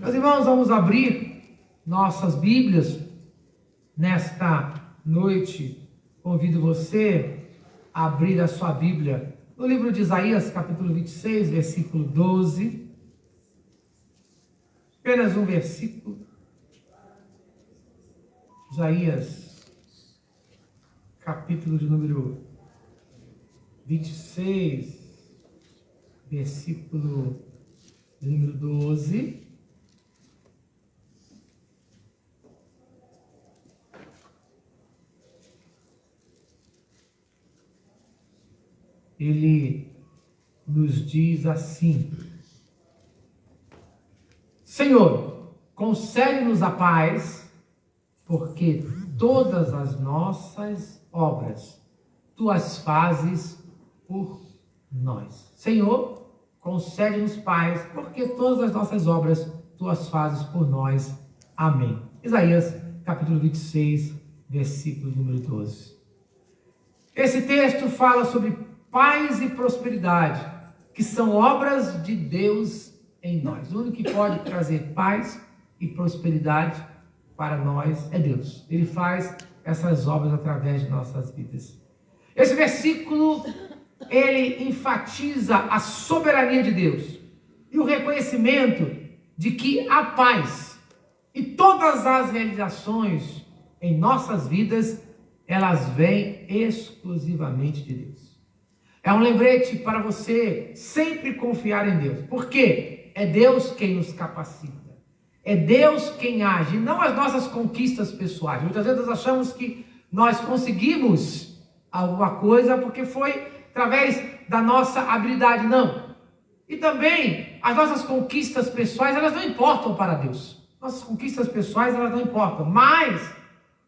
Meus irmãos, vamos abrir nossas Bíblias nesta noite. Convido você a abrir a sua Bíblia no livro de Isaías, capítulo 26, versículo 12. Apenas um versículo. Isaías, capítulo de número 26, versículo de número 12. Ele nos diz assim: Senhor, concede-nos a paz, porque todas as nossas obras tu as fazes por nós. Senhor, concede-nos paz, porque todas as nossas obras tu as fazes por nós. Amém. Isaías, capítulo 26, versículo número 12. Esse texto fala sobre paz e prosperidade, que são obras de Deus em nós. O único que pode trazer paz e prosperidade para nós é Deus. Ele faz essas obras através de nossas vidas. Esse versículo, ele enfatiza a soberania de Deus e o reconhecimento de que a paz e todas as realizações em nossas vidas, elas vêm exclusivamente de Deus. É um lembrete para você sempre confiar em Deus. Por quê? É Deus quem nos capacita. É Deus quem age, não as nossas conquistas pessoais. Muitas vezes nós achamos que nós conseguimos alguma coisa porque foi através da nossa habilidade. Não. E também as nossas conquistas pessoais, elas não importam para Deus. Nossas conquistas pessoais, elas não importam. Mas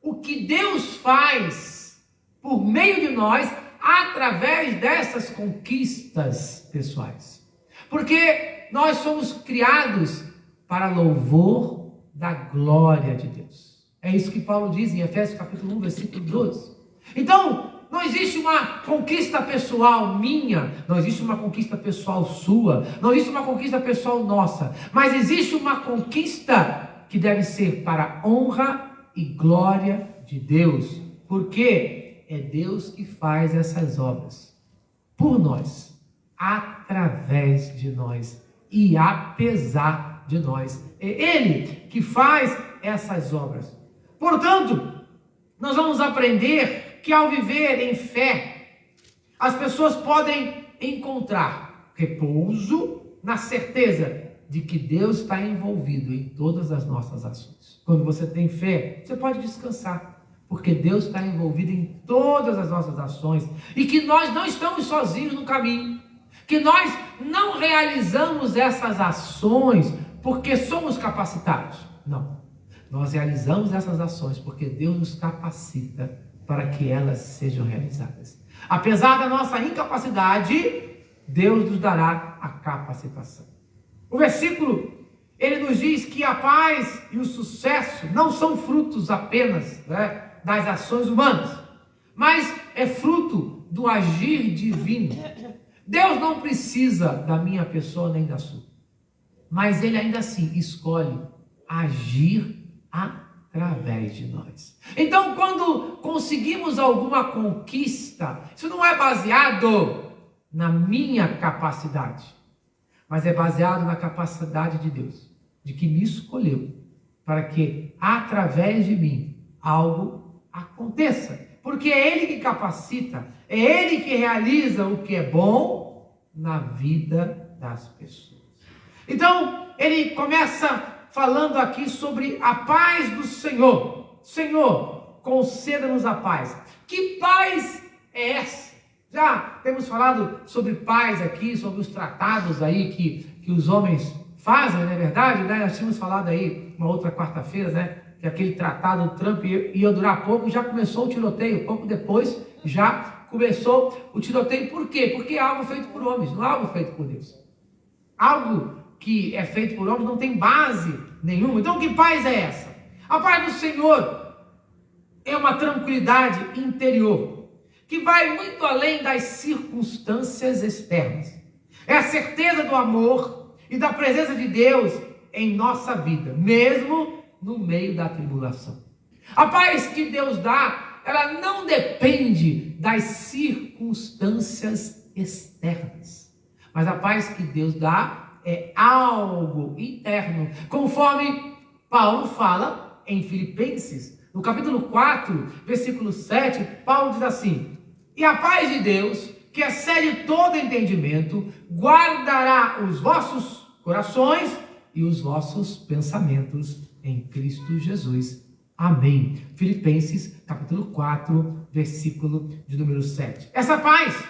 o que Deus faz por meio de nós, através dessas conquistas pessoais. Porque nós somos criados para louvor da glória de Deus. É isso que Paulo diz em Efésios capítulo 1, versículo 12. Então, não existe uma conquista pessoal minha, não existe uma conquista pessoal sua, não existe uma conquista pessoal nossa, mas existe uma conquista que deve ser para a honra e glória de Deus. Porque é Deus que faz essas obras por nós, através de nós e apesar de nós. É Ele que faz essas obras. Portanto, nós vamos aprender que ao viver em fé, as pessoas podem encontrar repouso na certeza de que Deus está envolvido em todas as nossas ações. Quando você tem fé, você pode descansar, porque Deus está envolvido em todas as nossas ações e que nós não estamos sozinhos no caminho, que nós não realizamos essas ações porque somos capacitados. Não, nós realizamos essas ações porque Deus nos capacita para que elas sejam realizadas. Apesar da nossa incapacidade, Deus nos dará a capacitação. O versículo, ele nos diz que a paz e o sucesso não são frutos apenas, das ações humanas, mas é fruto do agir divino. Deus não precisa da minha pessoa nem da sua, mas Ele ainda assim escolhe agir através de nós. Então, quando conseguimos alguma conquista, isso não é baseado na minha capacidade, mas é baseado na capacidade de Deus, de que me escolheu para que através de mim algo aconteça, porque é Ele que capacita, é Ele que realiza o que é bom na vida das pessoas. Então, ele começa falando aqui sobre a paz do Senhor. Senhor, conceda-nos a paz. Que paz é essa? Já temos falado sobre paz aqui, sobre os tratados aí que os homens fazem, não é verdade? Nós tínhamos falado aí uma outra quarta-feira, que aquele tratado do Trump ia durar pouco, já começou o tiroteio, pouco depois já começou o tiroteio. Por quê? Porque é algo feito por homens, não é algo feito por Deus. Algo que é feito por homens não tem base nenhuma. Então, que paz é essa? A paz do Senhor é uma tranquilidade interior, que vai muito além das circunstâncias externas. É a certeza do amor e da presença de Deus em nossa vida, mesmo no meio da tribulação. A paz que Deus dá, ela não depende das circunstâncias externas, mas a paz que Deus dá é algo interno, conforme Paulo fala em Filipenses, no capítulo 4, versículo 7, Paulo diz assim: e a paz de Deus, que excede todo entendimento, guardará os vossos corações e os vossos pensamentos em Cristo Jesus. Amém. Filipenses, capítulo 4, versículo de número 7. Essa paz,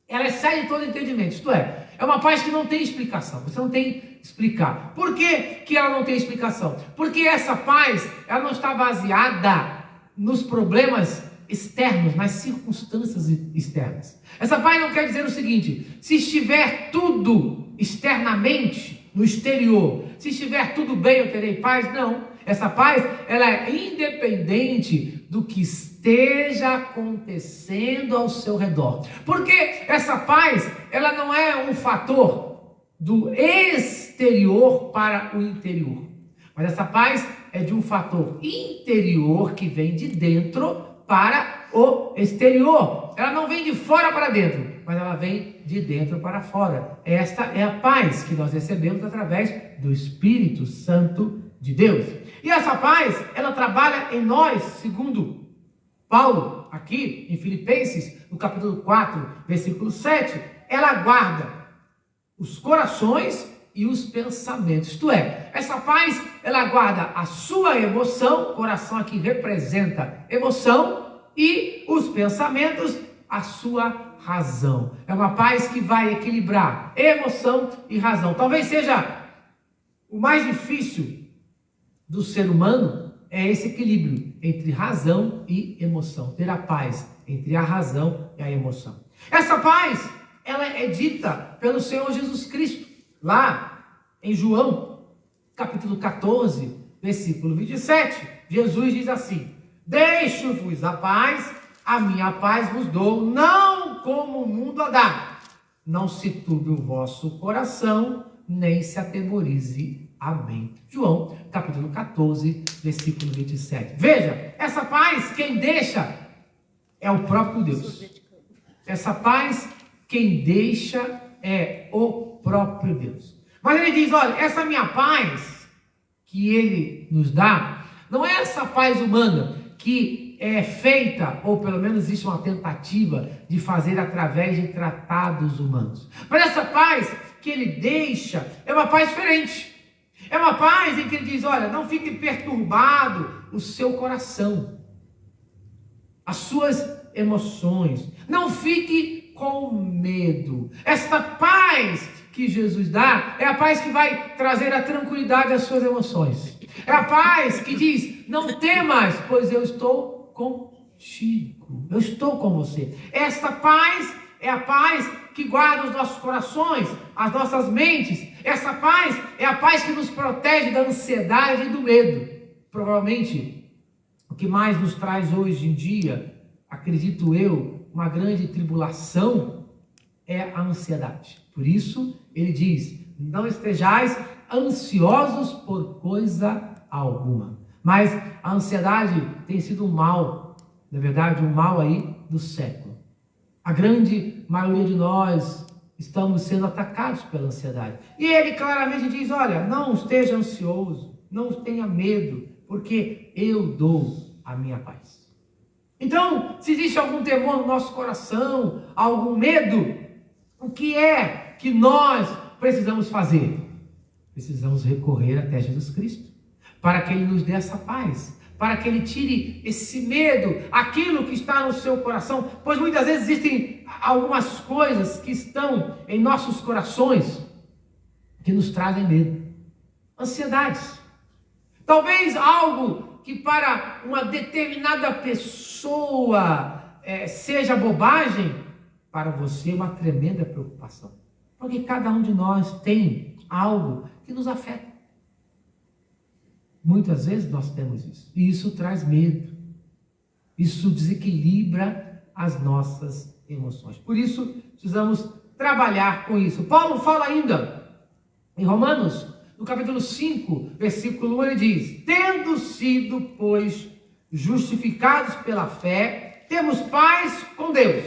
ela excede todo entendimento, isto é uma paz que não tem explicação, você não tem que explicar. Por que ela não tem explicação? Porque essa paz, ela não está baseada nos problemas externos, nas circunstâncias externas. Essa paz não quer dizer o seguinte: se estiver tudo externamente, no exterior, se estiver tudo bem, eu terei paz. Não. Essa paz, ela é independente do que esteja acontecendo ao seu redor. Porque essa paz, ela não é um fator do exterior para o interior. Mas essa paz é de um fator interior que vem de dentro para o exterior. Ela não vem de fora para dentro, mas ela vem de dentro para fora. Esta é a paz que nós recebemos através do Espírito Santo de Deus. E essa paz, ela trabalha em nós, segundo Paulo, aqui em Filipenses, no capítulo 4, versículo 7, ela guarda os corações e os pensamentos. Isto é, essa paz, ela guarda a sua emoção, coração aqui representa emoção, e os pensamentos, a sua razão. É uma paz que vai equilibrar emoção e razão. Talvez seja o mais difícil do ser humano, é esse equilíbrio entre razão e emoção. Ter a paz entre a razão e a emoção. Essa paz, ela é dita pelo Senhor Jesus Cristo, lá em João, capítulo 14, versículo 27. Jesus diz assim: deixo-vos a paz, a minha paz vos dou, não como o mundo a dá. Não se turbe o vosso coração, nem se atemorize. Amém. João, capítulo 14, versículo 27. Veja, essa paz, quem deixa é o próprio Deus. Essa paz, quem deixa é o próprio Deus. Mas ele diz, olha, essa minha paz que ele nos dá, não é essa paz humana que é feita, ou pelo menos existe uma tentativa de fazer através de tratados humanos. Mas essa paz que ele deixa é uma paz diferente. É uma paz em que ele diz, olha, não fique perturbado o seu coração, as suas emoções, não fique com medo. Esta paz que Jesus dá é a paz que vai trazer a tranquilidade às suas emoções. É a paz que diz, não temas, pois eu estou contigo, eu estou com você. Esta paz é a paz que guarda os nossos corações, as nossas mentes. Essa paz é a paz que nos protege da ansiedade e do medo. Provavelmente, o que mais nos traz hoje em dia, acredito eu, uma grande tribulação, é a ansiedade. Por isso, ele diz, não estejais ansiosos por coisa alguma. Mas a ansiedade tem sido um mal, na verdade, um mal aí do século. A grande maioria de nós estamos sendo atacados pela ansiedade. E ele claramente diz, olha, não esteja ansioso, não tenha medo, porque eu dou a minha paz. Então, se existe algum temor no nosso coração, algum medo, o que é que nós precisamos fazer? Precisamos recorrer até Jesus Cristo, para que Ele nos dê essa paz, para que Ele tire esse medo, aquilo que está no seu coração, pois muitas vezes existem algumas coisas que estão em nossos corações que nos trazem medo, ansiedades, talvez algo que para uma determinada pessoa seja bobagem, para você é uma tremenda preocupação, porque cada um de nós tem algo que nos afeta. Muitas vezes nós temos isso, e isso traz medo, isso desequilibra as nossas emoções. Por isso, precisamos trabalhar com isso. Paulo fala ainda, em Romanos, no capítulo 5, versículo 1, ele diz: tendo sido, pois, justificados pela fé, temos paz com Deus,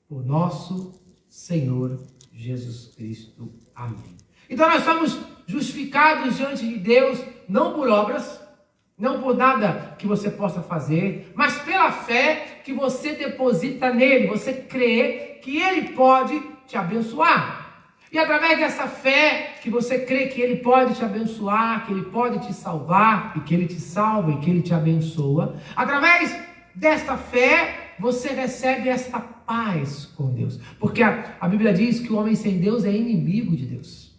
por nosso Senhor Jesus Cristo. Amém. Então nós somos justificados diante de Deus, não por obras, não por nada que você possa fazer, mas pela fé que você deposita nele, você crê que ele pode te abençoar. E através dessa fé que você crê que ele pode te abençoar, que ele pode te salvar, e que ele te salva e que ele te abençoa, através desta fé você recebe esta paz com Deus. Porque a Bíblia diz que o homem sem Deus é inimigo de Deus.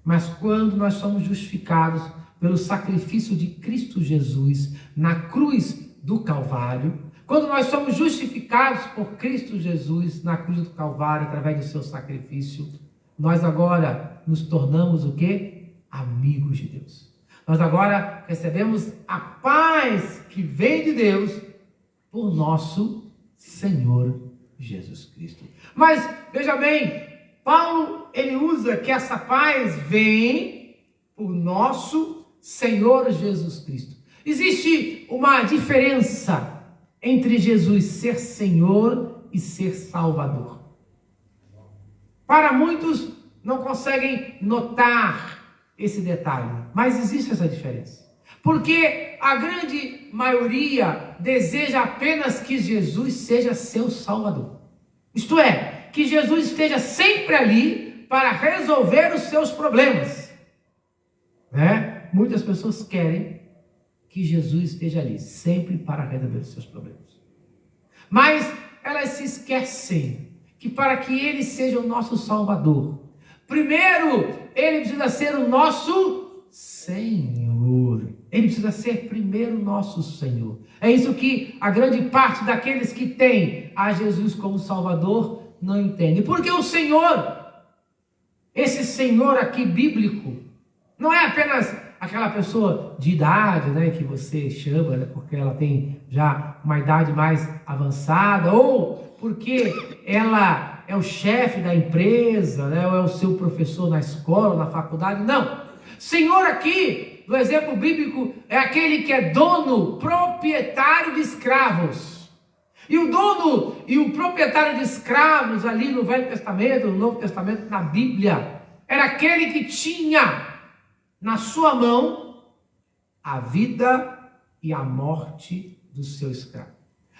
Mas quando nós somos justificados pelo sacrifício de Cristo Jesus na cruz do Calvário, quando nós somos justificados por Cristo Jesus na cruz do Calvário, através do seu sacrifício, nós agora nos tornamos o quê? Amigos de Deus. Nós agora recebemos a paz que vem de Deus por nosso Senhor Jesus Cristo. Mas, veja bem, Paulo, ele usa que essa paz vem por nosso Senhor Jesus Cristo. Existe uma diferença entre Jesus ser Senhor e ser Salvador. Para muitos não conseguem notar esse detalhe, mas existe essa diferença. Porque a grande maioria deseja apenas que Jesus seja seu Salvador. Isto é, que Jesus esteja sempre ali para resolver os seus problemas. Muitas pessoas querem que Jesus esteja ali, sempre para resolver os seus problemas. Mas elas se esquecem que para que ele seja o nosso Salvador, primeiro ele precisa ser o nosso Senhor. Ele precisa ser primeiro nosso Senhor. É isso que a grande parte daqueles que têm a Jesus como Salvador não entende. Porque o Senhor, esse Senhor aqui bíblico, não é apenas aquela pessoa de idade, que você chama, porque ela tem já uma idade mais avançada, ou porque ela é o chefe da empresa, ou é o seu professor na escola, na faculdade. Não. Senhor aqui, no exemplo bíblico, é aquele que é dono, proprietário de escravos. E o dono e o proprietário de escravos ali no Velho Testamento, no Novo Testamento, na Bíblia, era aquele que tinha na sua mão a vida e a morte do seu escravo.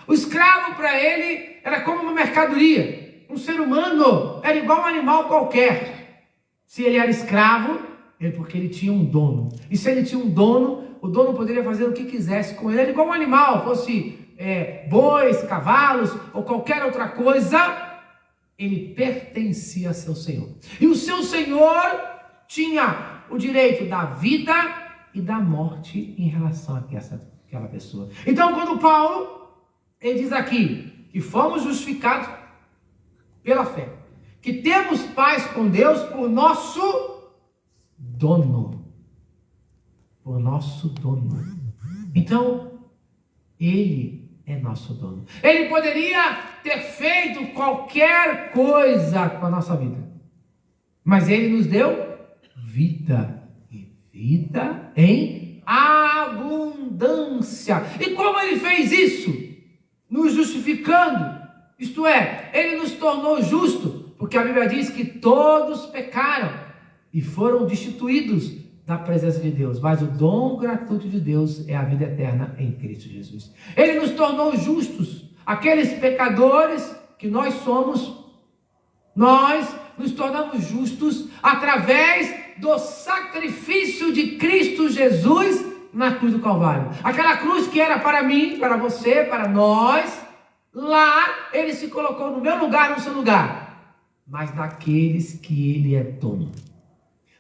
O escravo para ele era como uma mercadoria. Um ser humano era igual a um animal qualquer. Se ele era escravo, porque ele tinha um dono. E se ele tinha um dono, o dono poderia fazer o que quisesse com ele. Era igual a um animal, fosse bois, cavalos ou qualquer outra coisa, ele pertencia a seu senhor. E o seu senhor tinha o direito da vida e da morte em relação àquela pessoa. Então, quando Paulo, ele diz aqui que fomos justificados pela fé, que temos paz com Deus por nosso dono. Por nosso dono. Então, ele é nosso dono. Ele poderia ter feito qualquer coisa com a nossa vida, mas ele nos deu vida, e vida em abundância. E como ele fez isso? Nos justificando, isto é, ele nos tornou justo, porque a Bíblia diz que todos pecaram e foram destituídos da presença de Deus, mas o dom gratuito de Deus é a vida eterna em Cristo Jesus. Ele nos tornou justos, aqueles pecadores que nós somos, nós nos tornamos justos através do sacrifício de Cristo Jesus na cruz do Calvário. Aquela cruz que era para mim, para você, para nós, lá ele se colocou no meu lugar, no seu lugar, mas daqueles que ele é dono,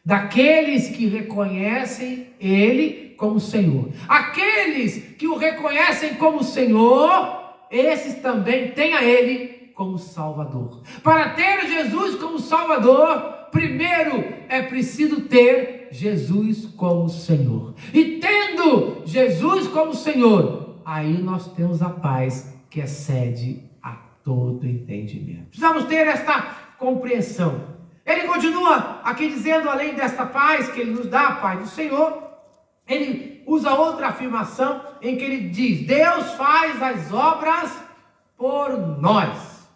daqueles que reconhecem ele como Senhor. Aqueles que o reconhecem como Senhor, esses também têm a ele como Salvador. Para ter Jesus como Salvador, primeiro é preciso ter Jesus como Senhor. E tendo Jesus como Senhor, aí nós temos a paz que excede a todo entendimento. Precisamos ter esta compreensão. Ele continua aqui dizendo, além desta paz que ele nos dá, a paz do Senhor, ele usa outra afirmação em que ele diz: Deus faz as obras por nós,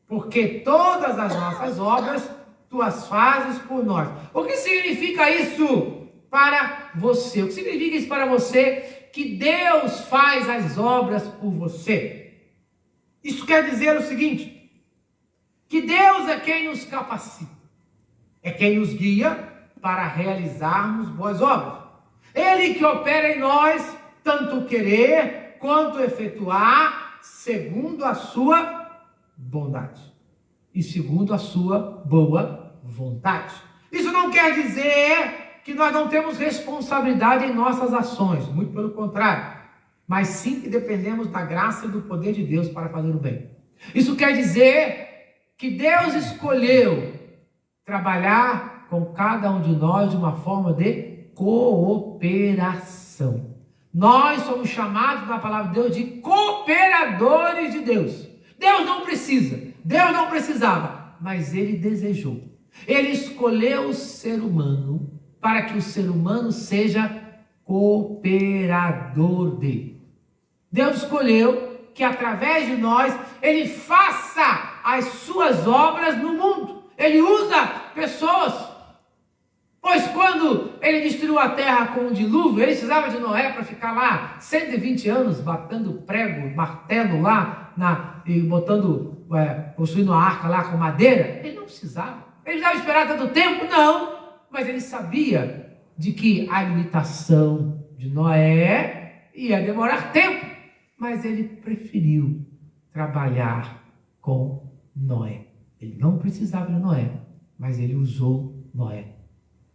porque todas as nossas obras tu as fazes por nós. O que significa isso para você? O que significa isso para você? Que Deus faz as obras por você. Isso quer dizer o seguinte: que Deus é quem nos capacita, é quem nos guia para realizarmos boas obras. Ele que opera em nós, tanto querer quanto efetuar, segundo a sua bondade e segundo a sua boa vontade. Isso não quer dizer que nós não temos responsabilidade em nossas ações, muito pelo contrário, mas sim que dependemos da graça e do poder de Deus para fazer o bem. Isso quer dizer que Deus escolheu trabalhar com cada um de nós de uma forma de cooperação. Nós somos chamados na palavra de Deus de cooperadores de Deus. Deus não precisa, Deus não precisava, mas Ele desejou. Ele escolheu o ser humano para que o ser humano seja cooperador dele. Deus escolheu que através de nós Ele faça as suas obras no mundo. Ele usa pessoas. Pois quando ele destruiu a terra com o dilúvio, ele precisava de Noé para ficar lá 120 anos batendo prego, martelo lá, e construindo a arca lá com madeira. Ele não precisava. Ele precisava esperar tanto tempo? Não. Mas ele sabia de que a limitação de Noé ia demorar tempo. Mas ele preferiu trabalhar com Noé. Ele não precisava de Noé, mas ele usou Noé.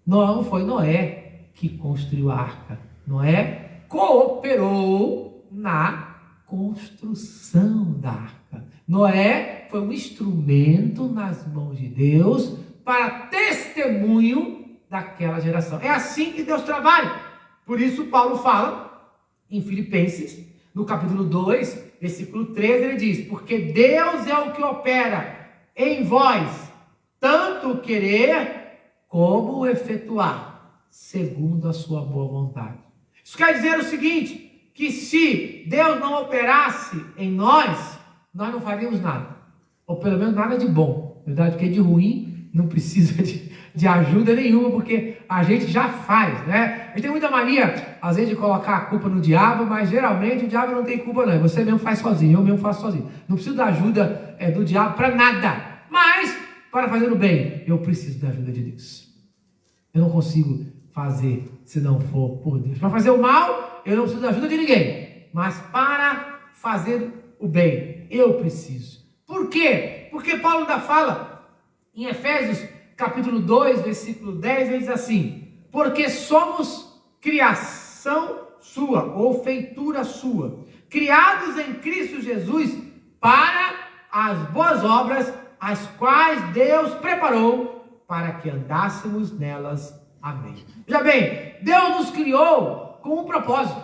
Não foi Noé que construiu a arca. Noé cooperou na construção da arca. Noé foi um instrumento nas mãos de Deus para testemunho daquela geração. É assim que Deus trabalha. Por isso Paulo fala em Filipenses, no capítulo 2, versículo 13, ele diz: porque Deus é o que opera em vós, tanto o querer como efetuar, segundo a sua boa vontade. Isso quer dizer o seguinte, que se Deus não operasse em nós, nós não faríamos nada, ou pelo menos nada de bom, verdade? Porque de ruim não precisa de ajuda nenhuma, porque a gente já faz, né? A gente tem muita mania, às vezes, de colocar a culpa no diabo, mas geralmente o diabo não tem culpa não, você mesmo faz sozinho, eu mesmo faço sozinho. Não preciso da ajuda do diabo para nada, mas para fazer o bem, eu preciso da ajuda de Deus. Eu não consigo fazer se não for por Deus. Para fazer o mal, eu não preciso da ajuda de ninguém. Mas para fazer o bem, eu preciso. Por quê? Porque Paulo ainda fala em Efésios capítulo 2, versículo 10, ele diz assim: porque somos criação sua, ou feitura sua, criados em Cristo Jesus para as boas obras, as quais Deus preparou para que andássemos nelas. Amém. Já bem, Deus nos criou com um propósito.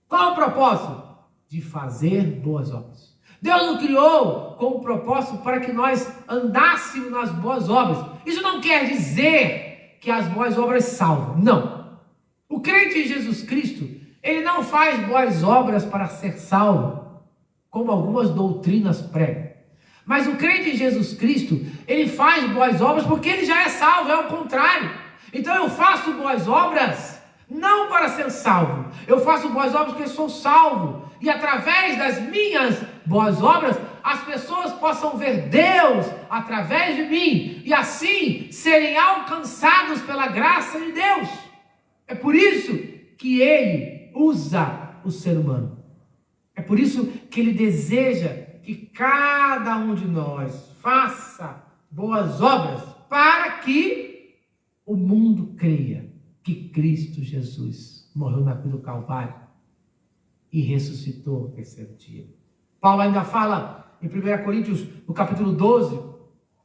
Qual o propósito? De fazer boas obras. Deus nos criou com um propósito para que nós andássemos nas boas obras. Isso não quer dizer que as boas obras salvam. Não. O crente em Jesus Cristo, ele não faz boas obras para ser salvo, como algumas doutrinas pregam. Mas o crente em Jesus Cristo, ele faz boas obras porque ele já é salvo, é o contrário. Então eu faço boas obras não para ser salvo, eu faço boas obras porque eu sou salvo. E através das minhas boas obras, as pessoas possam ver Deus através de mim e assim serem alcançados pela graça de Deus. É por isso que ele usa o ser humano. É por isso que ele deseja que cada um de nós faça boas obras para que o mundo creia que Cristo Jesus morreu na cruz do Calvário e ressuscitou no terceiro dia. Paulo ainda fala em 1 Coríntios, no capítulo 12,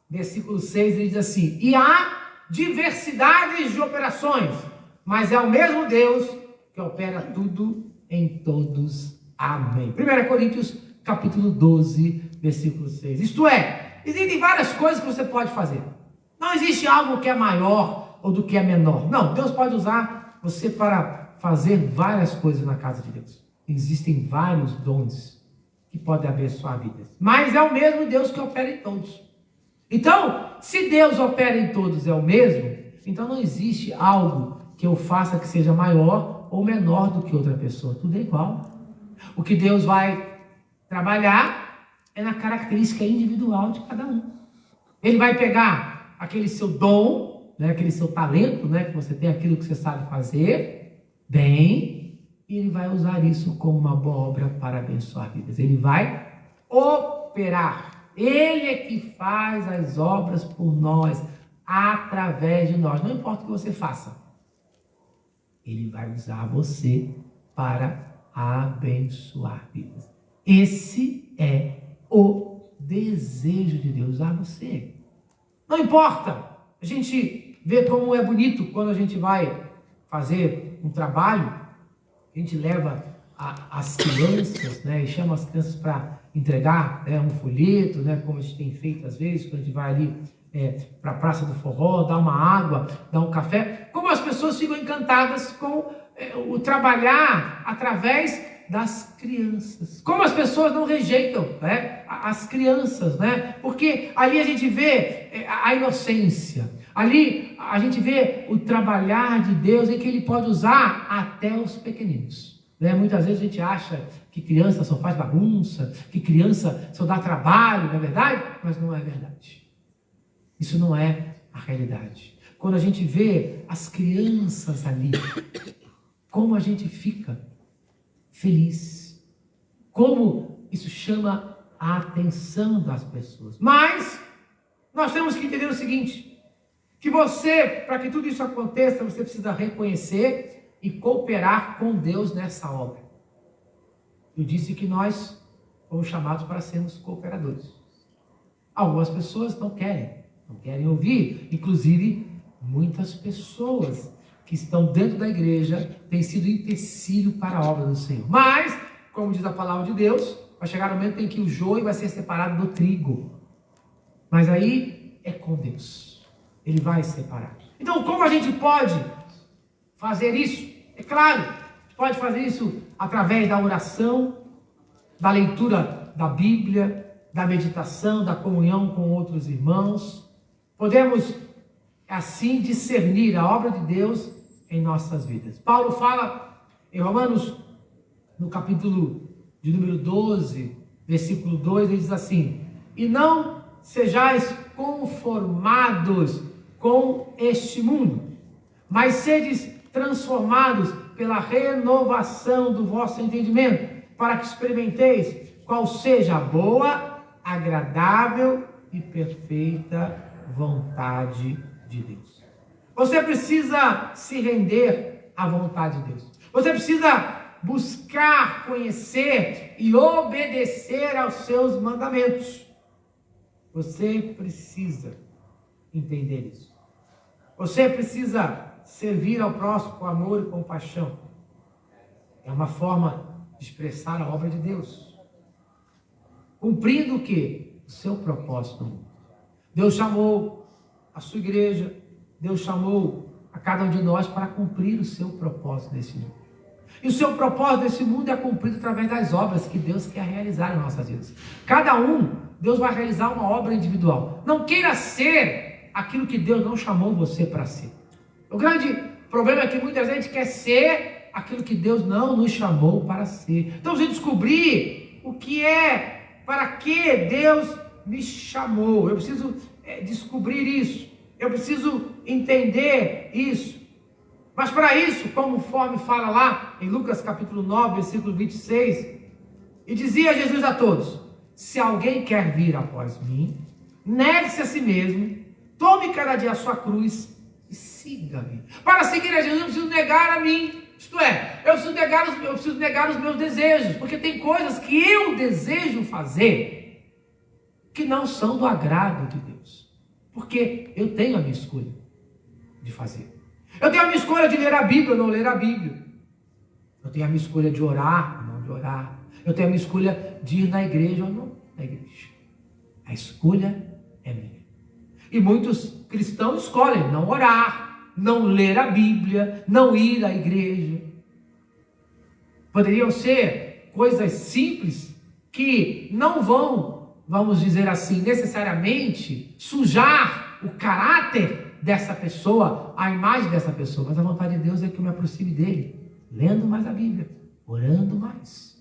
versículo 6, ele diz assim: e há diversidades de operações, mas é o mesmo Deus que opera tudo em todos. Amém. 1 Coríntios, capítulo 12, versículo 6. Isto é, existem várias coisas que você pode fazer. Não existe algo que é maior ou do que é menor. Não, Deus pode usar você para fazer várias coisas na casa de Deus. Existem vários dons que podem abençoar vidas. Mas é o mesmo Deus que opera em todos. Então, se Deus opera em todos é o mesmo, então não existe algo que eu faça que seja maior ou menor do que outra pessoa. Tudo é igual. O que Deus vai trabalhar é na característica individual de cada um. Ele vai pegar aquele seu dom, né, aquele seu talento, né, que você tem, aquilo que você sabe fazer bem, e ele vai usar isso como uma boa obra para abençoar vidas. Ele vai operar. Ele é que faz as obras por nós, através de nós. Não importa o que você faça. Ele vai usar você para abençoar vidas. Esse é o desejo de Deus, usar você. Não importa. A gente vê como é bonito quando a gente vai fazer um trabalho, a gente leva as crianças, né, e chama as crianças para entregar, né, um folheto, né, como a gente tem feito às vezes, quando a gente vai ali para a Praça do Forró, dar uma água, dar um café. Como as pessoas ficam encantadas com o trabalhar através das crianças. Como as pessoas não rejeitam, né, as crianças, né? Porque ali a gente vê a inocência. Ali a gente vê o trabalhar de Deus em que Ele pode usar até os pequeninos. Né? Muitas vezes a gente acha que criança só faz bagunça, que criança só dá trabalho, não é verdade? Mas não é verdade. Isso não é a realidade. Quando a gente vê as crianças ali, como a gente fica feliz. Como isso chama a atenção das pessoas. Mas nós temos que entender o seguinte, que você, para que tudo isso aconteça, você precisa reconhecer e cooperar com Deus nessa obra. Eu disse que nós fomos chamados para sermos cooperadores. Algumas pessoas não querem ouvir. Inclusive, muitas pessoas que estão dentro da igreja têm sido empecilho para a obra do Senhor. Mas, como diz a palavra de Deus, vai chegar o momento em que o joio vai ser separado do trigo. Mas aí é com Deus. Ele vai separar. Então, como a gente pode fazer isso? É claro, a gente pode fazer isso através da oração, da leitura da Bíblia, da meditação, da comunhão com outros irmãos. Podemos, assim, discernir a obra de Deus em nossas vidas. Paulo fala em Romanos, no capítulo de número 12, versículo 2, ele diz assim: e não sejais conformados com este mundo, mas sedes transformados pela renovação do vosso entendimento, para que experimenteis qual seja a boa, agradável e perfeita vontade de Deus. Você precisa se render à vontade de Deus. Você precisa buscar, conhecer e obedecer aos seus mandamentos. Você precisa entender isso. Você precisa servir ao próximo com amor e compaixão. É uma forma de expressar a obra de Deus. Cumprindo o quê? O seu propósito no mundo. Deus chamou a sua igreja, Deus chamou a cada um de nós para cumprir o seu propósito nesse mundo. E o seu propósito nesse mundo é cumprido através das obras que Deus quer realizar em nossas vidas. Cada um, Deus vai realizar uma obra individual. Não queira ser aquilo que Deus não chamou você para ser. O grande problema é que muita gente quer ser aquilo que Deus não nos chamou para ser. Então, você descobrir o que é, para que Deus me chamou. Eu preciso descobrir isso. Eu preciso entender isso. Mas para isso, conforme fala lá em Lucas capítulo 9, versículo 26, e dizia Jesus a todos: se alguém quer vir após mim, negue-se a si mesmo, tome cada dia a sua cruz e siga-me. Para seguir a Jesus, eu preciso negar a mim. Isto é, eu preciso negar os meus desejos, porque tem coisas que eu desejo fazer que não são do agrado de Deus. Porque eu tenho a minha escolha de fazer. Eu tenho a minha escolha de ler a Bíblia ou não ler a Bíblia. Eu tenho a minha escolha de orar ou não de orar. Eu tenho a minha escolha de ir na igreja ou não na igreja. A escolha é minha. E muitos cristãos escolhem não orar, não ler a Bíblia, não ir à igreja. Poderiam ser coisas simples que não vão, vamos dizer assim, necessariamente sujar o caráter dessa pessoa, a imagem dessa pessoa. Mas a vontade de Deus é que eu me aproxime dele, lendo mais a Bíblia, orando mais,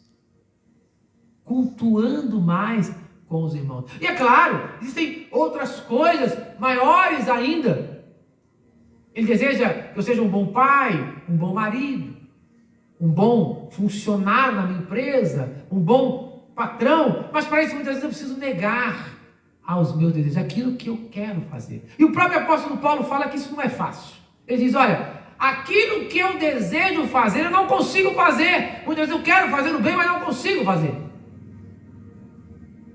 cultuando mais com os irmãos. E é claro, existem outras coisas maiores ainda. Ele deseja que eu seja um bom pai, um bom marido, um bom funcionário na minha empresa, um bom patrão, mas para isso muitas vezes eu preciso negar aos meus desejos aquilo que eu quero fazer. E o próprio apóstolo Paulo fala que isso não é fácil. Ele diz, olha, aquilo que eu desejo fazer, eu não consigo fazer. Muitas vezes eu quero fazer o bem, mas não consigo fazer.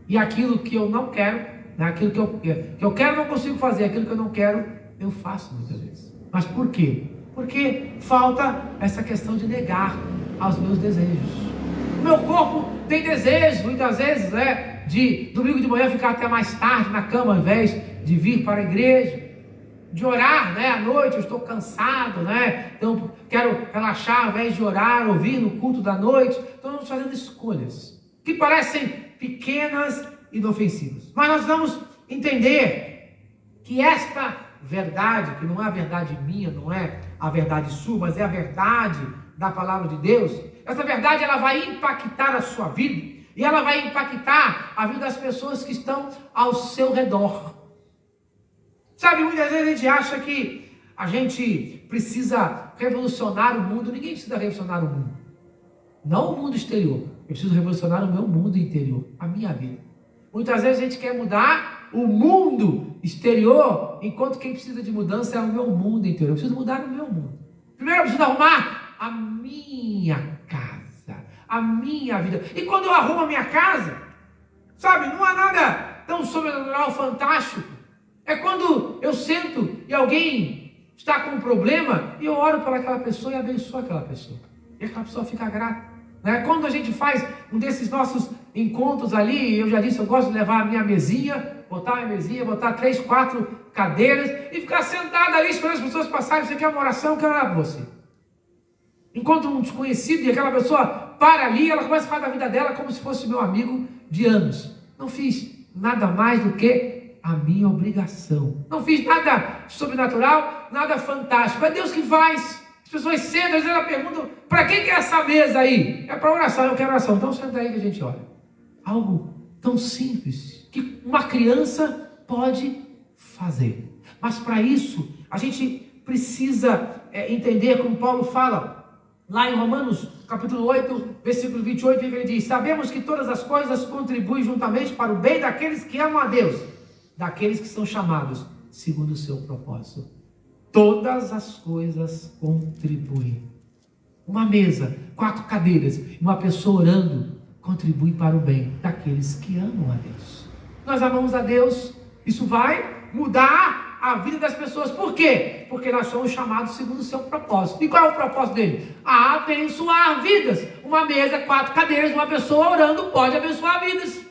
E aquilo que eu não quero, né, aquilo que eu quero, não consigo fazer. Aquilo que eu não quero, eu faço muitas vezes. Mas por quê? Porque falta essa questão de negar aos meus desejos. Meu corpo tem desejo, muitas vezes, né, de domingo de manhã ficar até mais tarde na cama, ao invés de vir para a igreja, de orar, né, à noite, eu estou cansado, né, então quero relaxar, ao invés de orar, ouvir no culto da noite. Então nós estamos fazendo escolhas que parecem pequenas e inofensivas. Mas nós vamos entender que esta verdade, que não é a verdade minha, não é a verdade sua, mas é a verdade da palavra de Deus, essa verdade ela vai impactar a sua vida e ela vai impactar a vida das pessoas que estão ao seu redor. Sabe, muitas vezes a gente acha que a gente precisa revolucionar o mundo. Ninguém precisa revolucionar o mundo. Não o mundo exterior. Eu preciso revolucionar o meu mundo interior, a minha vida. Muitas vezes a gente quer mudar o mundo exterior, enquanto quem precisa de mudança é o meu mundo interior. Eu preciso mudar o meu mundo. Primeiro eu preciso arrumar a minha casa, a minha vida. E quando eu arrumo a minha casa, sabe, não há nada tão sobrenatural, fantástico. É quando eu sento e alguém está com um problema e eu oro para aquela pessoa e abençoo aquela pessoa. E aquela pessoa fica grata. Né? Quando a gente faz um desses nossos encontros ali, eu já disse, eu gosto de levar a minha mesinha, botar 3, 4 cadeiras e ficar sentado ali esperando as pessoas passarem. Você quer uma oração? Eu quero orar por você. Encontro um desconhecido e aquela pessoa para ali, ela começa a falar da vida dela como se fosse meu amigo de anos. Não fiz nada mais do que a minha obrigação. Não fiz nada sobrenatural, nada fantástico. É Deus que faz. As pessoas sentam, às vezes ela pergunta, para quem que é essa mesa aí? É para oração, eu quero oração. Então senta aí que a gente ora. Algo tão simples que uma criança pode fazer. Mas para isso, a gente precisa entender, como Paulo fala, lá em Romanos, capítulo 8, versículo 28, ele diz, sabemos que todas as coisas contribuem juntamente para o bem daqueles que amam a Deus, daqueles que são chamados segundo o seu propósito. Todas as coisas contribuem. Uma mesa, 4 cadeiras, uma pessoa orando, contribui para o bem daqueles que amam a Deus. Nós amamos a Deus, isso vai mudar a vida das pessoas. Por quê? Porque nós somos chamados segundo o seu propósito. E qual é o propósito dele? A abençoar vidas. Uma mesa, 4 cadeiras, uma pessoa orando pode abençoar vidas.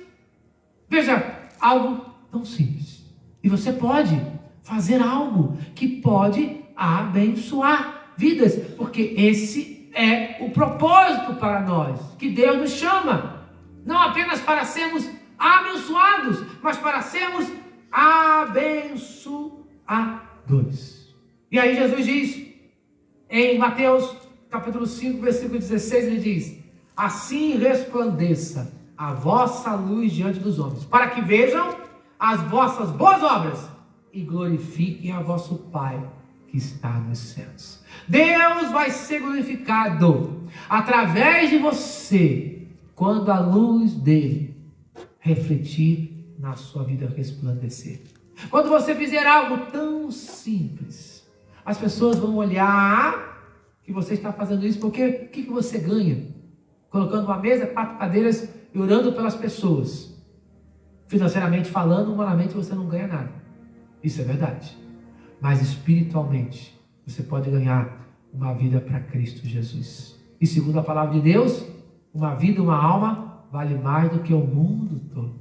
Veja, algo tão simples. E você pode fazer algo que pode abençoar vidas, porque esse é o propósito para nós, que Deus nos chama, não apenas para sermos abençoados, mas para sermos abençoadores. E aí Jesus diz, em Mateus capítulo 5, versículo 16, ele diz, assim resplandeça a vossa luz diante dos homens, para que vejam as vossas boas obras e glorifiquem a vosso Pai que está nos céus. Deus vai ser glorificado através de você quando a luz dele refletir na sua vida, resplandecer. Quando você fizer algo tão simples, as pessoas vão olhar que você está fazendo isso, porque o que você ganha? Colocando uma mesa, 4 cadeiras e orando pelas pessoas. Financeiramente falando, humanamente você não ganha nada. Isso é verdade. Mas espiritualmente, você pode ganhar uma vida para Cristo Jesus. E segundo a palavra de Deus, uma vida, uma alma, vale mais do que o mundo todo.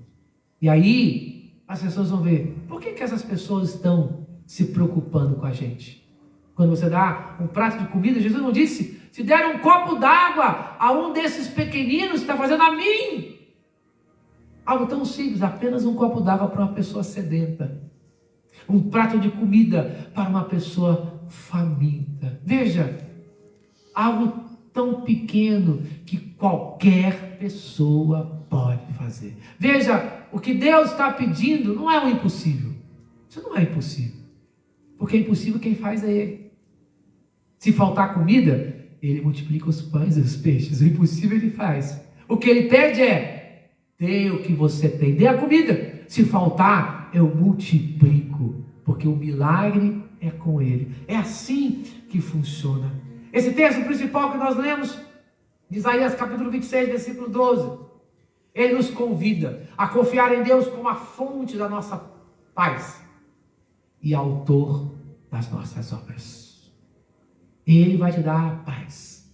E aí, as pessoas vão ver, por que essas pessoas estão se preocupando com a gente? Quando você dá um prato de comida, Jesus não disse, se der um copo d'água a um desses pequeninos, está fazendo a mim. Algo tão simples, apenas um copo d'água para uma pessoa sedenta. Um prato de comida para uma pessoa faminta. Veja, algo tão pequeno que qualquer pessoa pode fazer. Veja, o que Deus está pedindo não é um impossível. Isso não é impossível. Porque é impossível quem faz é Ele. Se faltar comida, Ele multiplica os pães e os peixes. O impossível Ele faz. O que Ele pede é, dê o que você tem, dê a comida. Se faltar, eu multiplico. Porque o milagre é com Ele. É assim que funciona. Esse texto principal que nós lemos, de Isaías capítulo 26, versículo 12, ele nos convida a confiar em Deus como a fonte da nossa paz e autor das nossas obras. Ele vai te dar a paz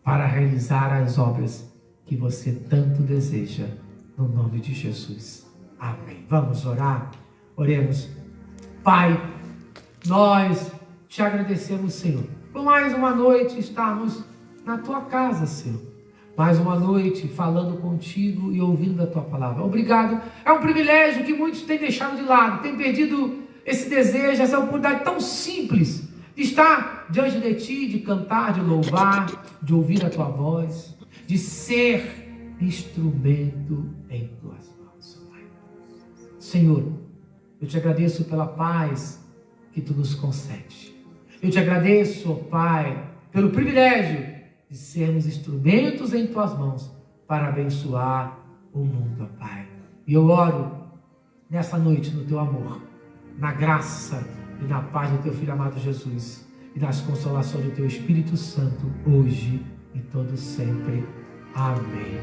para realizar as obras que você tanto deseja, no nome de Jesus. Amém. Vamos orar? Oremos. Pai, nós te agradecemos, Senhor, por mais uma noite estarmos na tua casa, Senhor. Mais uma noite falando contigo e ouvindo a tua palavra. Obrigado. É um privilégio que muitos têm deixado de lado, têm perdido esse desejo, essa oportunidade tão simples de estar diante de ti, de cantar, de louvar, de ouvir a tua voz, de ser instrumento em tuas mãos, Pai. Senhor, eu te agradeço pela paz que tu nos concede. Eu te agradeço, ó Pai, pelo privilégio de sermos instrumentos em tuas mãos para abençoar o mundo, ó Pai. E eu oro nessa noite no teu amor, na graça e na paz do teu Filho amado Jesus e nas consolações do teu Espírito Santo, hoje e todo sempre. Amém.